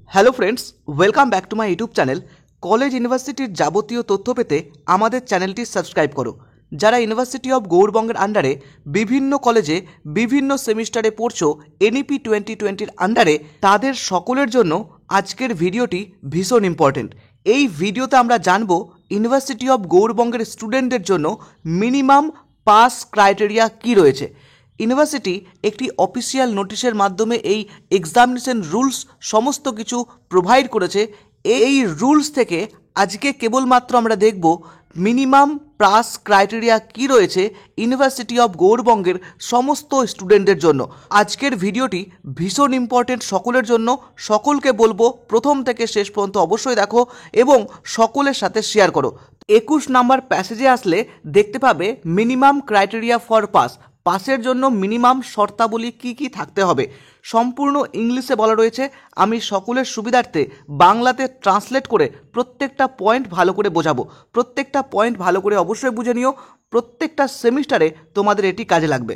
Hello friends, welcome back to my YouTube channel. College ইউনিভার্সিটির যাবতীয় তথ্য পেতে আমাদের চ্যানেলটি সাবস্ক্রাইব করো। যারা ইউনিভার্সিটি অফ গৌড়বঙ্গের আন্ডারে বিভিন্ন কলেজে বিভিন্ন সেমিস্টারে পড়ছো এনইপি 2020-র আন্ডারে, তাদের সকলের জন্য আজকের ভিডিওটি ভীষণ ইম্পর্টেন্ট। এই ভিডিওতে আমরা জানবো ইউনিভার্সিটি অফ গৌড়বঙ্গের স্টুডেন্টদের জন্য মিনিমাম পাস ক্রাইটেরিয়া কী রয়েছে। ইউনিভার্সিটি একটি অফিসিয়াল নোটিশের মাধ্যমে এই এক্সামিনেশন রুলস সমস্ত কিছু প্রোভাইড করেছে। এই রুলস থেকে আজকে কেবলমাত্র আমরা দেখব মিনিমাম পাস ক্রাইটেরিয়া কী রয়েছে ইউনিভার্সিটি অফ গৌড়বঙ্গের সমস্ত স্টুডেন্টদের জন্য। আজকের ভিডিওটি ভীষণ ইম্পর্টেন্ট সকলের জন্য। সকলকে বলবো প্রথম থেকে শেষ পর্যন্ত অবশ্যই দেখো এবং সকলের সাথে শেয়ার করো। 21 নাম্বার প্যাসেজে আসলে দেখতে পাবে মিনিমাম ক্রাইটেরিয়া ফর পাস। পাসের জন্য মিনিমাম শর্তাবলী কী কী থাকতে হবে সম্পূর্ণ ইংলিশে বলা রয়েছে। আমি সকলের সুবিধার্থে বাংলাতে ট্রান্সলেট করে প্রত্যেকটা পয়েন্ট ভালো করে বোঝাবো। প্রত্যেকটা পয়েন্ট ভালো করে অবশ্যই বুঝে নিও, প্রত্যেকটা সেমিস্টারে তোমাদের এটি কাজে লাগবে।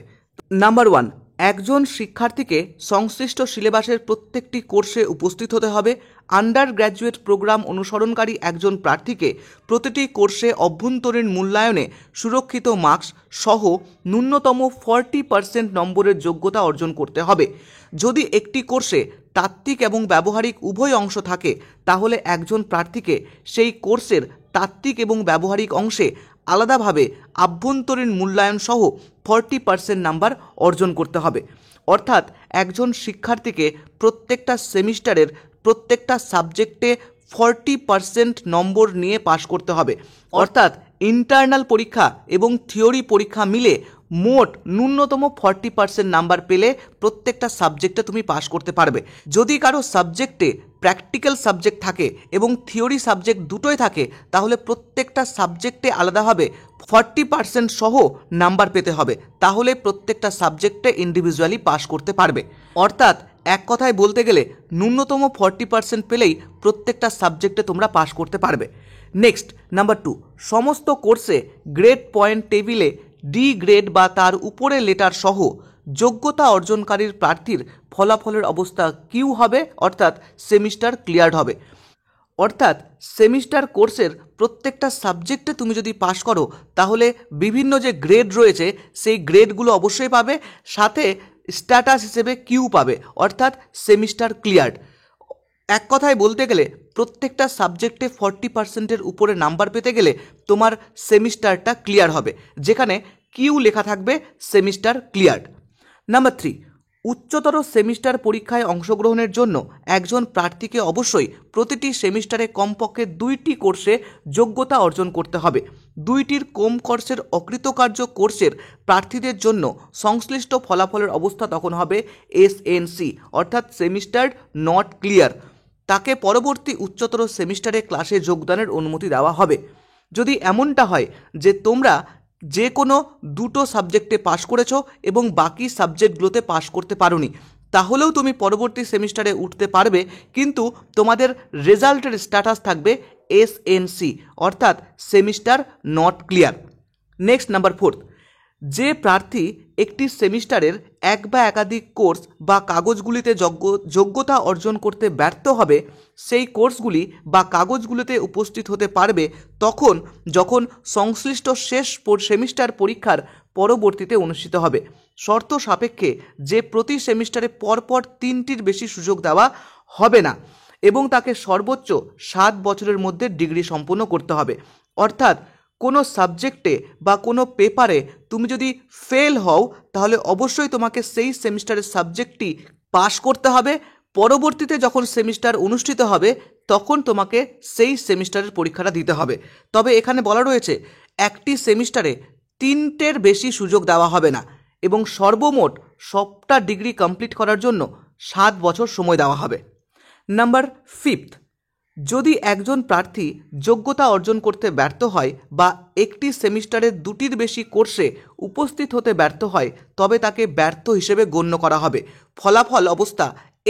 নাম্বার 1, একজন শিক্ষার্থীকে সংশ্লিষ্ট সিলেবাসের প্রত্যেকটি কোর্সে উপস্থিত হতে হবে। আন্ডার গ্র্যাজুয়েট প্রোগ্রাম অনুসরণকারী একজন প্রার্থীকে প্রতিটি কোর্সে অভ্যন্তরীণ মূল্যায়নে সুরক্ষিত মার্কস সহ ন্যূনতম 40% নম্বরের যোগ্যতা অর্জন করতে হবে। যদি একটি কোর্সে তাত্ত্বিক এবং ব্যবহারিক উভয় অংশ থাকে তাহলে একজন প্রার্থীকে সেই কোর্সের তাত্ত্বিক এবং ব্যবহারিক অংশে আলাদাভাবে আভ্যন্তরীণ মূল্যায়ন সহ 40% নাম্বার অর্জন করতে হবে। অর্থাৎ একজন শিক্ষার্থীকে প্রত্যেকটা সেমিস্টারের প্রত্যেকটা সাবজেক্টে 40% নম্বর নিয়ে পাশ করতে হবে। অর্থাৎ ইন্টারনাল পরীক্ষা এবং থিওরি পরীক্ষা মিলে মোট ন্যূনতম 40% নাম্বার পেলে প্রত্যেকটা সাবজেক্টে তুমি পাশ করতে পারবে। যদি কারো সাবজেক্টে প্র্যাকটিক্যাল সাবজেক্ট থাকে এবং থিওরি সাবজেক্ট দুটোই থাকে তাহলে প্রত্যেকটা সাবজেক্টে আলাদাভাবে 40% সহ নাম্বার পেতে হবে, তাহলে প্রত্যেকটা সাবজেক্টে ইন্ডিভিজুয়ালি পাশ করতে পারবে। অর্থাৎ এক কথায় বলতে গেলে ন্যূনতম 40% পেলেই প্রত্যেকটা সাবজেক্টে তোমরা পাশ করতে পারবে। নেক্সট, নাম্বার 2, সমস্ত কোর্সে গ্রেড পয়েন্ট টেবিলে ডি গ্রেড বা তার উপরে লেটার সহ যোগ্যতা অর্জনকারীর প্রার্থীর ফলাফলের অবস্থা কিউ হবে, অর্থাৎ সেমিস্টার ক্লিয়ার্ড হবে। অর্থাৎ সেমিস্টার কোর্সের প্রত্যেকটা সাবজেক্টে তুমি যদি পাশ করো তাহলে বিভিন্ন যে গ্রেড রয়েছে সেই গ্রেডগুলো অবশ্যই পাবে, সাথে স্ট্যাটাস হিসেবে কিউ পাবে, অর্থাৎ সেমিস্টার ক্লিয়ার্ড। এক কথায় বলতে গেলে প্রত্যেকটা সাবজেক্টে 40%-এর উপরে নাম্বার পেতে গেলে তোমার সেমিস্টারটা ক্লিয়ার হবে, যেখানে কিউ লেখা থাকবে সেমিস্টার ক্লিয়ার্ড। নাম্বার 3, উচ্চতর সেমিস্টার পরীক্ষায় অংশগ্রহণের জন্য একজন প্রার্থীকে অবশ্যই প্রতিটি সেমিস্টারে কমপক্ষে 2টি কোর্সে যোগ্যতা অর্জন করতে হবে। 2টির কম কোর্সের অকৃতকার্য কোর্সের প্রার্থীদের জন্য সংশ্লিষ্ট ফলাফলের অবস্থা তখন হবে এসএনসি, অর্থাৎ সেমিস্টার নট ক্লিয়ার। তাকে পরবর্তী উচ্চতর সেমিস্টারে ক্লাসে যোগদানের অনুমতি দেওয়া হবে। যদি এমনটা হয় যে তোমরা যে কোনো 2টো সাবজেক্টে পাশ করেছো এবং বাকি সাবজেক্টগুলোতে পাশ করতে পারোনি, তাহলেও তুমি পরবর্তী সেমিস্টারে উঠতে পারবে, কিন্তু তোমাদের রেজাল্টের স্ট্যাটাস থাকবে এসএনসি, অর্থাৎ semester not clear. Next, number 4, যে প্রার্থী একটি সেমিস্টারের এক বা একাধিক কোর্স বা কাগজগুলিতে যোগ্যতা অর্জন করতে ব্যর্থ হবে সেই কোর্সগুলি বা কাগজগুলিতে উপস্থিত হতে পারবে যখন সংশ্লিষ্ট শেষ সেমিস্টার পরীক্ষার পরবর্তীতে অনুষ্ঠিত হবে। শর্ত সাপেক্ষে যে প্রতি সেমিস্টারে পরপর 3টির বেশি সুযোগ দেওয়া হবে না এবং তাকে সর্বোচ্চ 7 বছরের মধ্যে ডিগ্রি সম্পন্ন করতে হবে। অর্থাৎ কোনো সাবজেক্টে বা কোনো পেপারে তুমি যদি ফেল হও তাহলে অবশ্যই তোমাকে সেই সেমিস্টারের সাবজেক্টটি পাশ করতে হবে। পরবর্তীতে যখন সেমিস্টার অনুষ্ঠিত হবে তখন তোমাকে সেই সেমিস্টারের পরীক্ষাটা দিতে হবে। তবে এখানে বলা রয়েছে একটি সেমিস্টারে 3টের বেশি সুযোগ দেওয়া হবে না এবং সর্বমোট সবটা ডিগ্রি কমপ্লিট করার জন্য 7 বছর সময় দেওয়া হবে। নাম্বার 5, যদি একজন প্রার্থী যোগ্যতা অর্জন করতে ব্যর্থ হয় বা একটি সেমিস্টারের 2টির বেশি কোর্সে উপস্থিত হতে ব্যর্থ হয় তবে তাকে ব্যর্থ হিসেবে গণ্য করা হবে। ফলাফল অবস্থা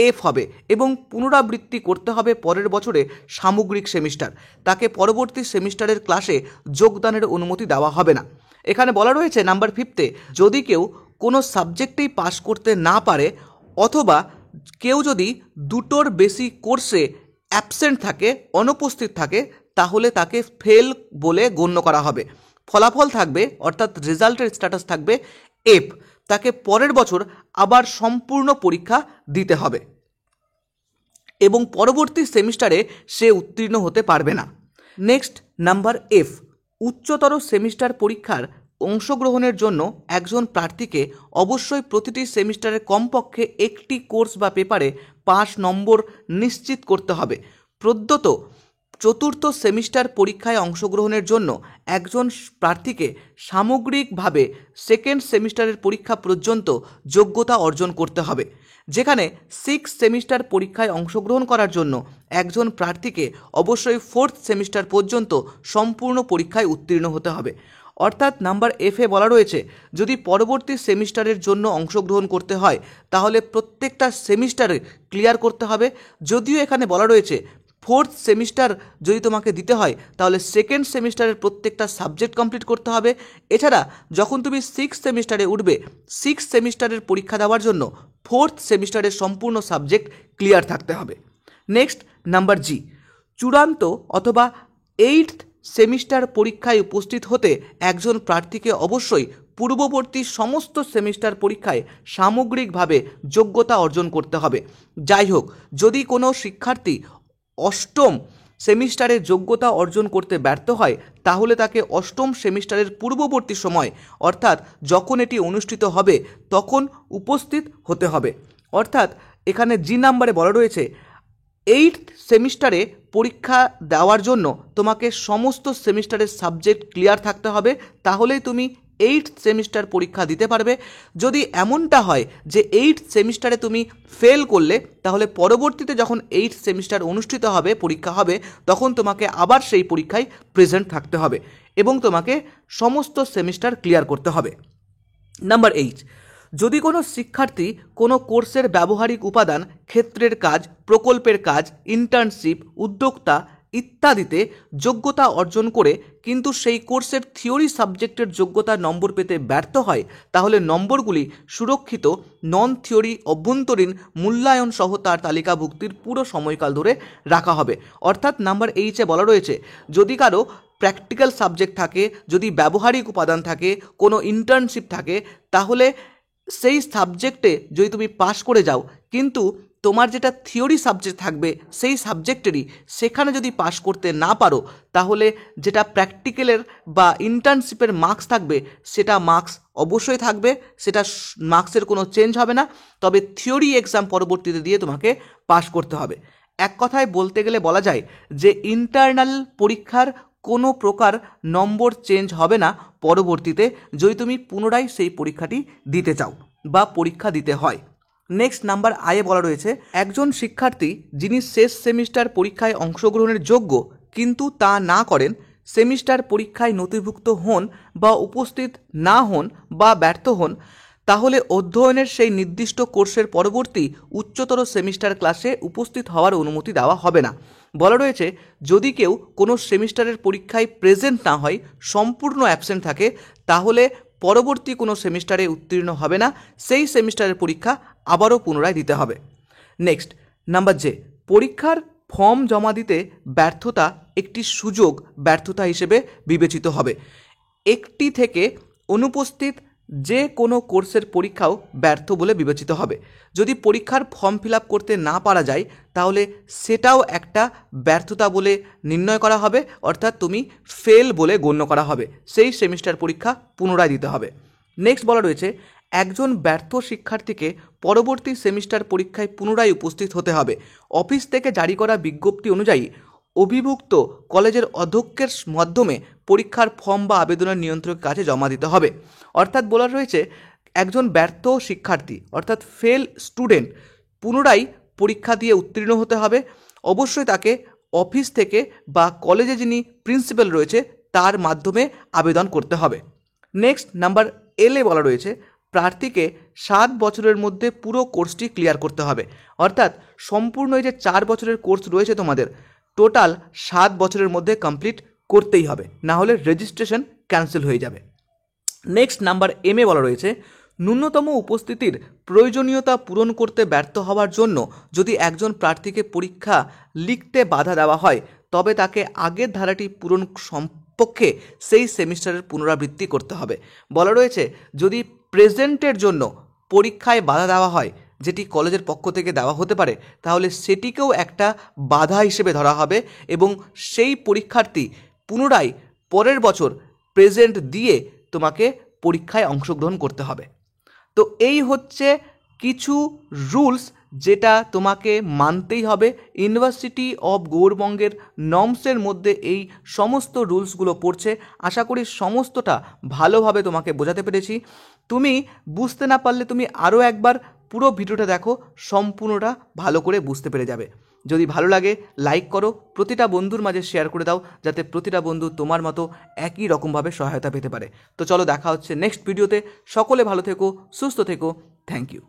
এফ হবে এবং পুনরাবৃত্তি করতে হবে পরের বছরে সামগ্রিক সেমিস্টার। তাকে পরবর্তী সেমিস্টারের ক্লাসে যোগদানের অনুমতি দেওয়া হবে না। এখানে বলা রয়েছে নাম্বার 5-তে, যদি কেউ কোনো সাবজেক্টেই পাশ করতে না পারে অথবা কেউ যদি দুটোর বেশি কোর্সে অ্যাবসেন্ট থাকে, অনুপস্থিত থাকে, তাহলে তাকে ফেল বলে গণ্য করা হবে। ফলাফল থাকবে, অর্থাৎ রেজাল্টের স্ট্যাটাস থাকবে এফ। তাকে পরের বছর আবার সম্পূর্ণ পরীক্ষা দিতে হবে এবং পরবর্তী সেমিস্টারে সে উত্তীর্ণ হতে পারবে না। নেক্সট নাম্বার এফ, উচ্চতর সেমিস্টার পরীক্ষার অংশগ্রহণের জন্য একজন প্রার্থীকে অবশ্যই প্রতিটি সেমিস্টারে কমপক্ষে একটি কোর্স বা পেপারে 5 নম্বর নিশ্চিত করতে হবে। প্রদত্ত চতুর্থ সেমিস্টার পরীক্ষায় অংশগ্রহণের জন্য একজন প্রার্থীকে সামগ্রিকভাবে সেকেন্ড সেমিস্টারের পরীক্ষা পর্যন্ত যোগ্যতা অর্জন করতে হবে, যেখানে 6 সেমিস্টার পরীক্ষায় অংশগ্রহণ করার জন্য একজন প্রার্থীকে অবশ্যই 4th সেমিস্টার পর্যন্ত সম্পূর্ণ পরীক্ষায় উত্তীর্ণ হতে হবে। অর্থাৎ নাম্বার এফে বলা রয়েছে, যদি পরবর্তী সেমিস্টারের জন্য অংশগ্রহণ করতে হয় তাহলে প্রত্যেকটা সেমিস্টারে ক্লিয়ার করতে হবে। যদিও এখানে বলা রয়েছে 4th সেমিস্টার যদি তোমাকে দিতে হয় তাহলে সেকেন্ড সেমিস্টারের প্রত্যেকটা সাবজেক্ট কমপ্লিট করতে হবে। এছাড়া যখন তুমি 6th সেমিস্টারে উঠবে, 6th সেমিস্টারের পরীক্ষা দেওয়ার জন্য 4th সেমিস্টারের সম্পূর্ণ সাবজেক্ট ক্লিয়ার থাকতে হবে। নেক্সট নাম্বার জি, চূড়ান্ত অথবা 8th সেমিস্টার পরীক্ষায় উপস্থিত হতে একজন প্রার্থীকে অবশ্যই পূর্ববর্তী সমস্ত সেমিস্টার পরীক্ষায় সামগ্রিকভাবে যোগ্যতা অর্জন করতে হবে। যাই হোক, যদি কোনো শিক্ষার্থী 8ম সেমিস্টারে যোগ্যতা অর্জন করতে ব্যর্থ হয় তাহলে তাকে 8ম সেমিস্টারের পূর্ববর্তী সময়, অর্থাৎ যখন এটি অনুষ্ঠিত হবে তখন উপস্থিত হতে হবে। অর্থাৎ এখানে জি নাম্বারে বলা রয়েছে 8th সেমিস্টারে পরীক্ষা দেওয়ার জন্য তোমাকে সমস্ত সেমিস্টারের সাবজেক্ট ক্লিয়ার থাকতে হবে, তাহলেই তুমি 8th সেমিস্টার পরীক্ষা দিতে পারবে। যদি এমনটা হয় যে 8th সেমিস্টারে তুমি ফেল করলে, তাহলে পরবর্তীতে যখন 8th সেমিস্টার অনুষ্ঠিত হবে, পরীক্ষা হবে, তখন তোমাকে আবার সেই পরীক্ষায় প্রেজেন্ট থাকতে হবে এবং তোমাকে সমস্ত সেমিস্টার ক্লিয়ার করতে হবে। নাম্বার 8, যদি কোনো শিক্ষার্থী কোনো কোর্সের ব্যবহারিক উপাদান, ক্ষেত্রের কাজ, প্রকল্পের কাজ, ইন্টার্নশিপ, উদ্যোক্তা ইত্যাদিতে যোগ্যতা অর্জন করে কিন্তু সেই কোর্সের থিওরি সাবজেক্টের যোগ্যতার নম্বর পেতে ব্যর্থ হয়, তাহলে নম্বরগুলি সুরক্ষিত নন থিওরি অভ্যন্তরীণ মূল্যায়ন সহ তার তালিকাভুক্তির পুরো সময়কাল ধরে রাখা হবে। অর্থাৎ নাম্বার 8-এ বলা রয়েছে, যদি কারো প্র্যাকটিক্যাল সাবজেক্ট থাকে, যদি ব্যবহারিক উপাদান থাকে, কোনো ইন্টার্নশিপ থাকে, তাহলে সেই সাবজেক্টে যদি তুমি পাশ করে যাও, কিন্তু তোমার যেটা থিওরি সাবজেক্ট থাকবে সেই সাবজেক্টেরই সেখানে যদি পাশ করতে না পারো, তাহলে যেটা প্র্যাকটিক্যালের বা ইন্টার্নশিপের মার্কস থাকবে সেটা মার্কস অবশ্যই থাকবে, সেটা মার্কসের কোনো চেঞ্জ হবে না, তবে থিওরি এক্সাম পরবর্তীতে দিয়ে তোমাকে পাশ করতে হবে। এক কথায় বলতে গেলে বলা যায় যে ইন্টারনাল পরীক্ষার কোনো প্রকার নম্বর চেঞ্জ হবে না পরবর্তীতে, যদি তুমি পুনরায় সেই পরীক্ষাটি দিতে চাও বা পরীক্ষা দিতে হয়। নেক্সট নাম্বার আয়ে বলা রয়েছে, একজন শিক্ষার্থী যিনি শেষ সেমিস্টার পরীক্ষায় অংশগ্রহণের যোগ্য কিন্তু তা না করেন, সেমিস্টার পরীক্ষায় নথিভুক্ত হন বা উপস্থিত না হন বা ব্যর্থ হন, তাহলে অধ্যয়নের সেই নির্দিষ্ট কোর্সের পরবর্তী উচ্চতর সেমিস্টার ক্লাসে উপস্থিত হওয়ার অনুমতি দেওয়া হবে না। বলা রয়েছে, যদি কেউ কোনো সেমিস্টারের পরীক্ষায় প্রেজেন্ট না হয়, সম্পূর্ণ অ্যাবসেন্ট থাকে, তাহলে পরবর্তী কোনো সেমিস্টারে উত্তীর্ণ হবে না, সেই সেমিস্টারের পরীক্ষা আবারও পুনরায় দিতে হবে। নেক্সট নাম্বার জে, পরীক্ষার ফর্ম জমা দিতে ব্যর্থতা একটি সুযোগ ব্যর্থতা হিসেবে বিবেচিত হবে। একটি থেকে অনুপস্থিত যে কোনো কোর্সের পরীক্ষাও ব্যর্থ বলে বিবেচিত হবে। যদি পরীক্ষার ফর্ম ফিল আপ করতে না পারা যায়, তাহলে সেটাও একটা ব্যর্থতা বলে নির্ণয় করা হবে, অর্থাৎ তুমি ফেল বলে গণ্য করা হবে, সেই সেমিস্টার পরীক্ষা পুনরায় দিতে হবে। নেক্সট বলা রয়েছে, একজন ব্যর্থ শিক্ষার্থীকে পরবর্তী সেমিস্টার পরীক্ষায় পুনরায় উপস্থিত হতে হবে। অফিস থেকে জারি করা বিজ্ঞপ্তি অনুযায়ী অভিভুক্ত কলেজের অধ্যক্ষের মাধ্যমে পরীক্ষার ফর্ম বা আবেদনের নিয়ন্ত্রকের কাছে জমা দিতে হবে। অর্থাৎ বলা রয়েছে, একজন ব্যর্থ শিক্ষার্থী অর্থাৎ ফেল স্টুডেন্ট পুনরায় পরীক্ষা দিয়ে উত্তীর্ণ হতে হবে। অবশ্যই তাকে অফিস থেকে বা কলেজে যিনি প্রিন্সিপাল রয়েছে তার মাধ্যমে আবেদন করতে হবে। নেক্সট নাম্বার এলে বলা রয়েছে, প্রার্থীকে 7 বছরের মধ্যে পুরো কোর্সটি ক্লিয়ার করতে হবে। অর্থাৎ সম্পূর্ণ এই যে 4 বছরের কোর্স রয়েছে তোমাদের, টোটাল 7 বছরের মধ্যে কমপ্লিট করতেই হবে, না হলে রেজিস্ট্রেশন ক্যান্সেল হয়ে যাবে। নেক্সট নাম্বার এমে বলা রয়েছে, ন্যূনতম উপস্থিতির প্রয়োজনীয়তা পূরণ করতে ব্যর্থ হওয়ার জন্য যদি একজন প্রার্থীকে পরীক্ষা লিখতে বাধা দেওয়া হয় তবে তাকে আগের ধারাটি পূরণ সম্পর্কে সেই সেমিস্টারের পুনরাবৃত্তি করতে হবে। বলা রয়েছে যদি প্রেজেন্টের জন্য পরীক্ষায় বাধা দেওয়া হয়, যেটি কলেজের পক্ষ থেকে দেওয়া হতে পারে, তাহলে সেটিকেও একটা বাধা হিসেবে ধরা হবে এবং সেই পরীক্ষার্থী পুনরায় পরের বছর প্রেজেন্ট দিয়ে তোমাকে পরীক্ষায় অংশগ্রহণ করতে হবে। তো এই হচ্ছে কিছু রুলস যেটা তোমাকে মানতেই হবে। ইউনিভার্সিটি অফ গৌড়বঙ্গের নর্মসের মধ্যে এই সমস্ত রুলসগুলো পড়ছে। আশা করি সমস্তটা ভালোভাবে তোমাকে বোঝাতে পেরেছি। তুমি বুঝতে না পারলে তুমি আরও একবার পুরো ভিডিওটা দেখো, সম্পূর্ণটা ভালো করে বুঝতে পেরে যাবে। যদি ভালো লাগে লাইক করো, প্রতিটা বন্ধুর মাঝে শেয়ার করে দাও, যাতে প্রতিটা বন্ধু তোমার মতো একই রকমভাবে সহায়তা পেতে পারে। তো চলো দেখা হচ্ছে নেক্সট ভিডিওতে। সকলে ভালো থেকো, সুস্থ থেকো। Thank you.